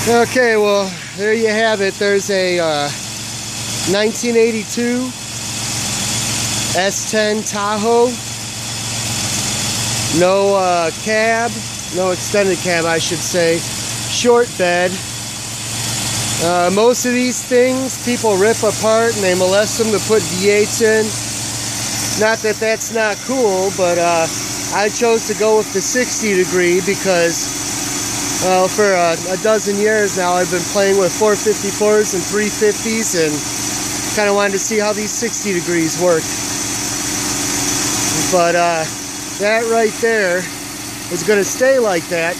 Okay, well, there you have it. There's a 1982 S10 Tahoe. No cab, no extended cab, I should say. Short bed. Most of these things people rip apart and they molest them to put V8s in. Not that that's not cool, but I chose to go with the 60 degree because well, for a dozen years now, I've been playing with 454s and 350s and kind of wanted to see how these 60 degrees work. But that right there is going to stay like that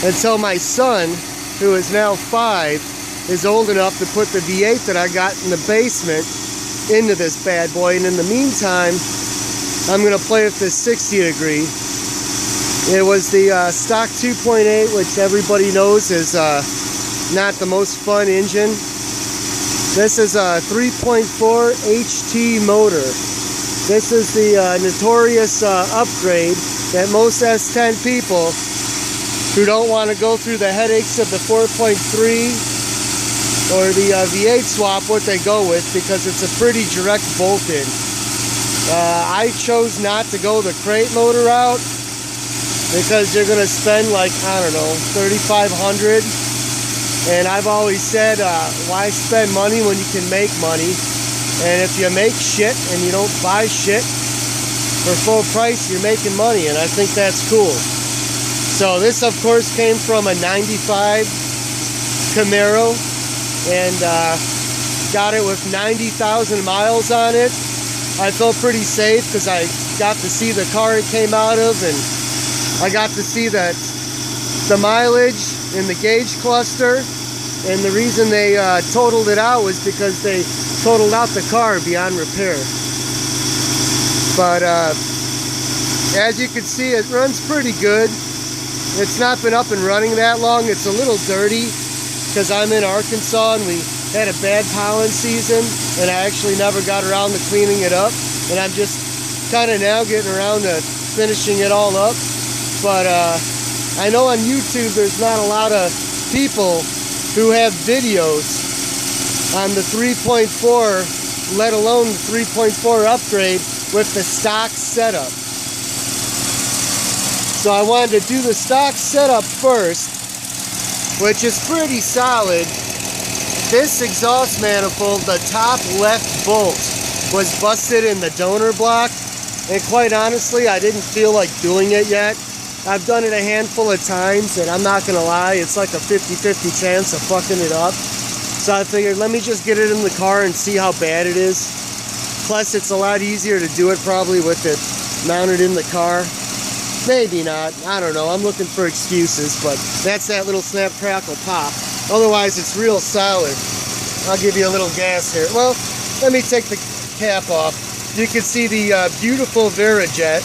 until my son, who is now 5, is old enough to put the V8 that I got in the basement into this bad boy. And in the meantime, I'm going to play with this 60 degree. It was the stock 2.8, which everybody knows is not the most fun engine. This is a 3.4 HT motor. This is the notorious upgrade that most S10 people who don't want to go through the headaches of the 4.3 or the V8 swap, what they go with, because it's a pretty direct bolt-in. I chose not to go the crate motor route, because you're going to spend like, I don't know, $3,500. And I've always said, why spend money when you can make money? And if you make shit and you don't buy shit for full price, you're making money. And I think that's cool. So this, of course, came from a 95 Camaro. And got it with 90,000 miles on it. I felt pretty safe because I got to see the car it came out of, and I got to see the mileage in the gauge cluster, and the reason they totaled it out was because they totaled out the car beyond repair. But as you can see, it runs pretty good. It's not been up and running that long. It's a little dirty because I'm in Arkansas and we had a bad pollen season, and I actually never got around to cleaning it up, and I'm just kind of now getting around to finishing it all up. But I know on YouTube there's not a lot of people who have videos on the 3.4, let alone the 3.4 upgrade with the stock setup. So I wanted to do the stock setup first, which is pretty solid. This exhaust manifold, the top left bolt, was busted in the donor block, and quite honestly, I didn't feel like doing it yet. I've done it a handful of times, and I'm not gonna lie, it's like a 50-50 chance of fucking it up. So I figured, let me just get it in the car and see how bad it is. Plus, it's a lot easier to do it probably with it mounted in the car. Maybe not, I don't know, I'm looking for excuses, but that's that little snap, crackle, pop. Otherwise, it's real solid. I'll give you a little gas here. Well, let me take the cap off. You can see the beautiful Verijet.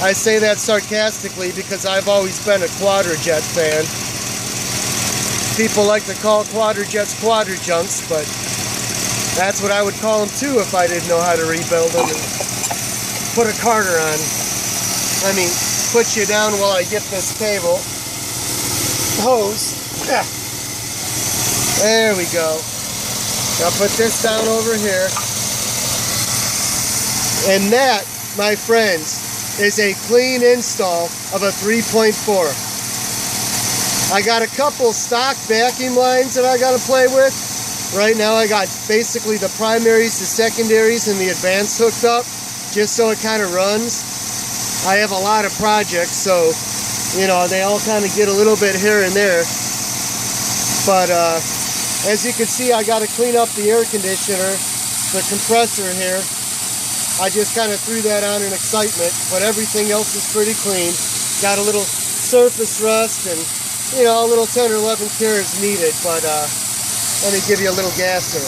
I say that sarcastically because I've always been a Quadrajet fan. People like to call Quadrajets Quadrajunks, but that's what I would call them too if I didn't know how to rebuild them and put a Carter on. I mean, put you down while I get this cable hose. There we go. I'll put this down over here. And that, my friends, is a clean install of a 3.4. I got a couple stock vacuum lines that I got to play with. Right now I got basically the primaries, the secondaries, and the advanced hooked up, just so it kind of runs. I have a lot of projects, so, you know, they all kind of get a little bit here and there. But as you can see, I got to clean up the air conditioner, the compressor here. I just kind of threw that on in excitement, but everything else is pretty clean. Got a little surface rust and, you know, a little 10 or 11 cares needed, but let me give you a little gas here.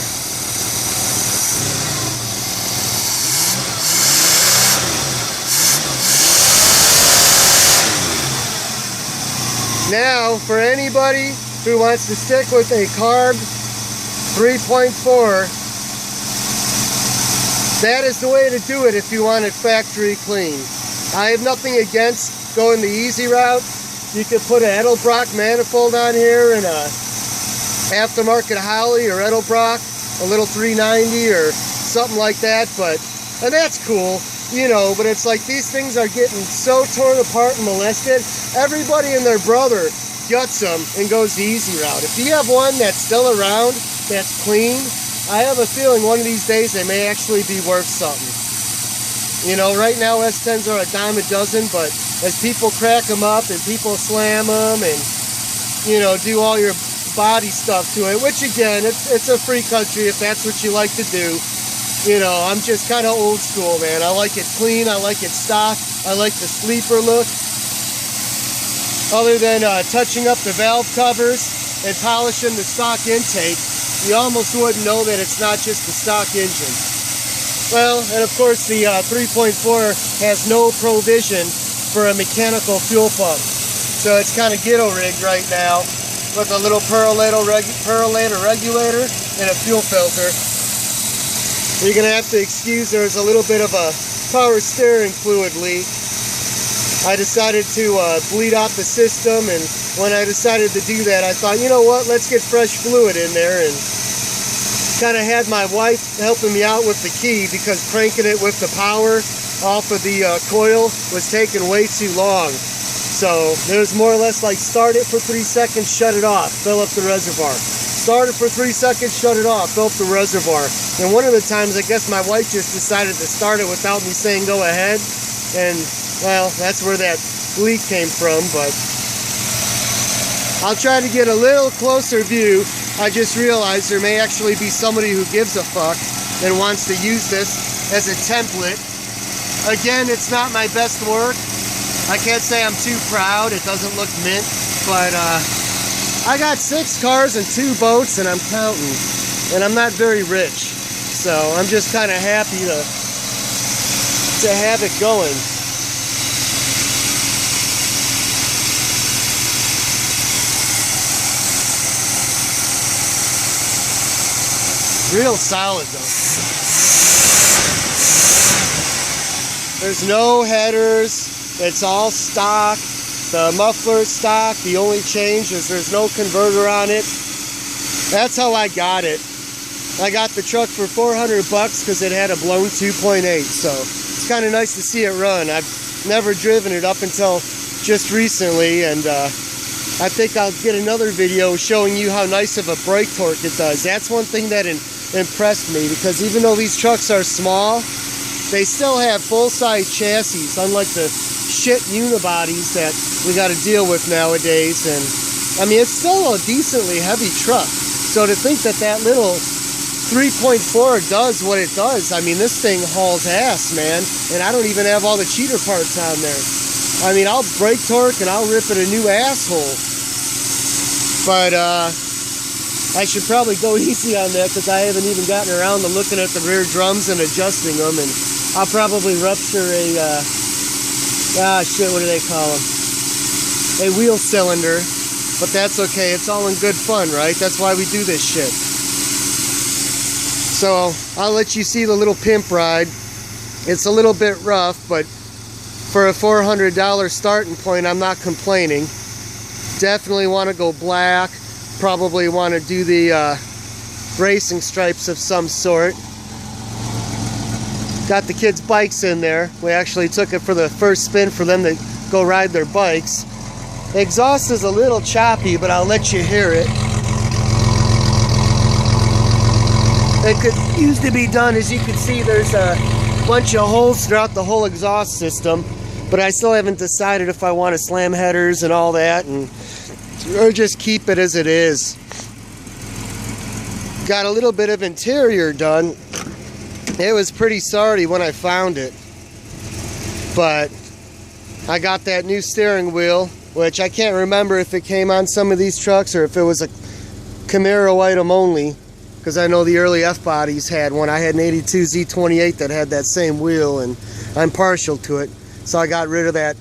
Now, for anybody who wants to stick with a carb 3.4, that is the way to do it if you want it factory clean. I have nothing against going the easy route. You could put an Edelbrock manifold on here and a aftermarket Holley or Edelbrock, a little 390 or something like that, and that's cool, you know, but it's like these things are getting so torn apart and molested. Everybody and their brother guts them and goes the easy route. If you have one that's still around, that's clean, I have a feeling one of these days they may actually be worth something. You know, right now S10s are a dime a dozen, but as people crack them up and people slam them and, you know, do all your body stuff to it, which again, it's a free country if that's what you like to do. You know, I'm just kind of old school, man. I like it clean, I like it stock, I like the sleeper look. Other than touching up the valve covers and polishing the stock intake, you almost wouldn't know that it's not just the stock engine. Well, and of course the 3.4 has no provision for a mechanical fuel pump. So it's kind of ghetto rigged right now with a little perolator regulator and a fuel filter. You're going to have to excuse there's a little bit of a power steering fluid leak. I decided to bleed out the system, and when I decided to do that, I thought, you know what, let's get fresh fluid in there, and kind of had my wife helping me out with the key because cranking it with the power off of the coil was taking way too long. So it was more or less like start it for 3 seconds, shut it off, fill up the reservoir. Start it for 3 seconds, shut it off, fill up the reservoir. And one of the times, I guess my wife just decided to start it without me saying go ahead. And well, that's where that leak came from, but I'll try to get a little closer view. I just realized there may actually be somebody who gives a fuck and wants to use this as a template. Again, it's not my best work. I can't say I'm too proud. It doesn't look mint, but I got 6 cars and 2 boats, and I'm counting. And I'm not very rich, so I'm just kind of happy to have it going. Real solid though. There's no headers. It's all stock. The muffler's stock. The only change is there's no converter on it. That's how I got it. I got the truck for $400 because it had a blown 2.8. So it's kind of nice to see it run. I've never driven it up until just recently, and I think I'll get another video showing you how nice of a brake torque it does. That's one thing that impressed me, because even though these trucks are small, they still have full-size chassis, unlike the shit unibodies that we got to deal with nowadays. And I mean, it's still a decently heavy truck. So to think that that little 3.4 does what it does, I mean, this thing hauls ass, man. And I don't even have all the cheater parts on there. I mean, I'll brake torque and I'll rip it a new asshole. But I should probably go easy on that because I haven't even gotten around to looking at the rear drums and adjusting them. And I'll probably rupture a, what do they call them? A wheel cylinder. But that's okay. It's all in good fun, right? That's why we do this shit. So I'll let you see the little pimp ride. It's a little bit rough, but for a $400 starting point, I'm not complaining. Definitely want to go black. Probably want to do the racing stripes of some sort. Got the kids' bikes in there. We actually took it for the first spin for them to go ride their bikes. The exhaust is a little choppy, but I'll let you hear it. It could use to be done. As you can see, there's a bunch of holes throughout the whole exhaust system, but I still haven't decided if I want to slam headers and all that, or just keep it as it is. Got a little bit of interior done. It was pretty sorry when I found it, but I got that new steering wheel, which I can't remember if it came on some of these trucks or if it was a Camaro item only, because I know the early F-bodies had one. I had an 82 Z28 that had that same wheel, and I'm partial to it. So I got rid of that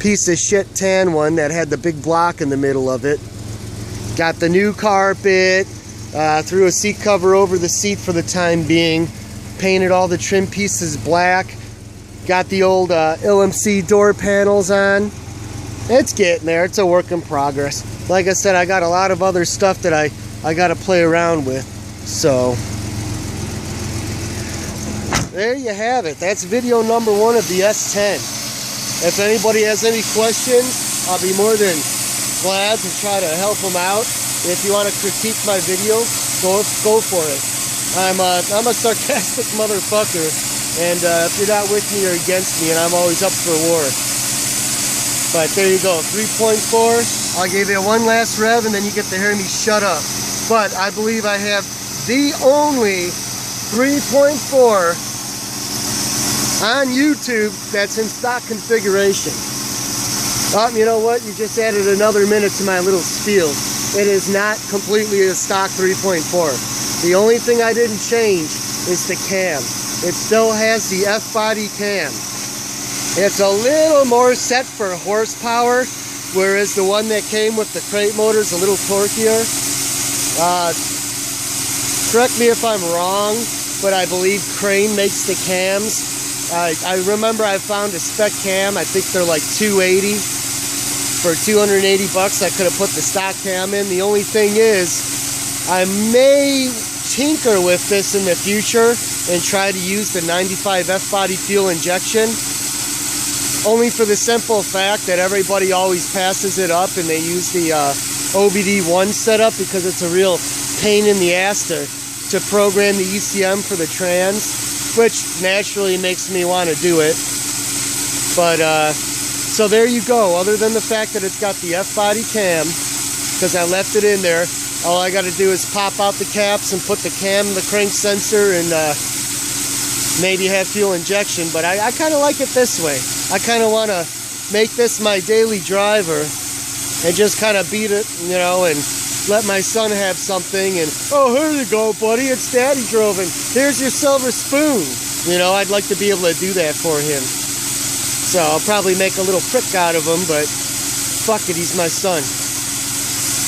piece of shit tan one that had the big block in the middle of it. Got the new carpet, threw a seat cover over the seat for the time being, painted all the trim pieces black, got the old LMC door panels on. It's getting there. It's a work in progress. Like I said, I got a lot of other stuff that I got to play around with. So there you have it. That's video number 1 of the S10. If anybody has any questions, I'll be more than glad to try to help them out. If you want to critique my video, go for it. I'm a sarcastic motherfucker, and if you're not with me, you're against me, and I'm always up for war. But there you go, 3.4. I'll give you one last rev, and then you get to hear me shut up. But I believe I have the only 3.4 on YouTube that's in stock configuration. Oh, you know what? You just added another minute to my little spiel. It is not completely a stock 3.4. The only thing I didn't change is the cam. It still has the F-body cam. It's a little more set for horsepower, whereas the one that came with the crate motor is a little torquier. Correct me if I'm wrong, but I believe Crane makes the cams. I remember I found a spec cam. I think they're like $280. For $280 bucks, I could have put the stock cam in. The only thing is, I may tinker with this in the future and try to use the 95 F-body fuel injection. Only for the simple fact that everybody always passes it up and they use the OBD1 setup because it's a real pain in the ass to program the ECM for the trans, which naturally makes me want to do it. But so there you go. Other than the fact that it's got the F-body cam, because I left it in there, all I got to do is pop out the caps and put the cam, the crank sensor, and maybe have fuel injection. But I kind of like it this way. I kind of want to make this my daily driver and just kind of beat it, you know, and let my son have something. And, oh, here you go, buddy. It's Daddy drove, and here's your silver spoon. You know, I'd like to be able to do that for him. So I'll probably make a little prick out of him, but fuck it, he's my son.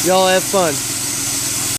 Y'all have fun.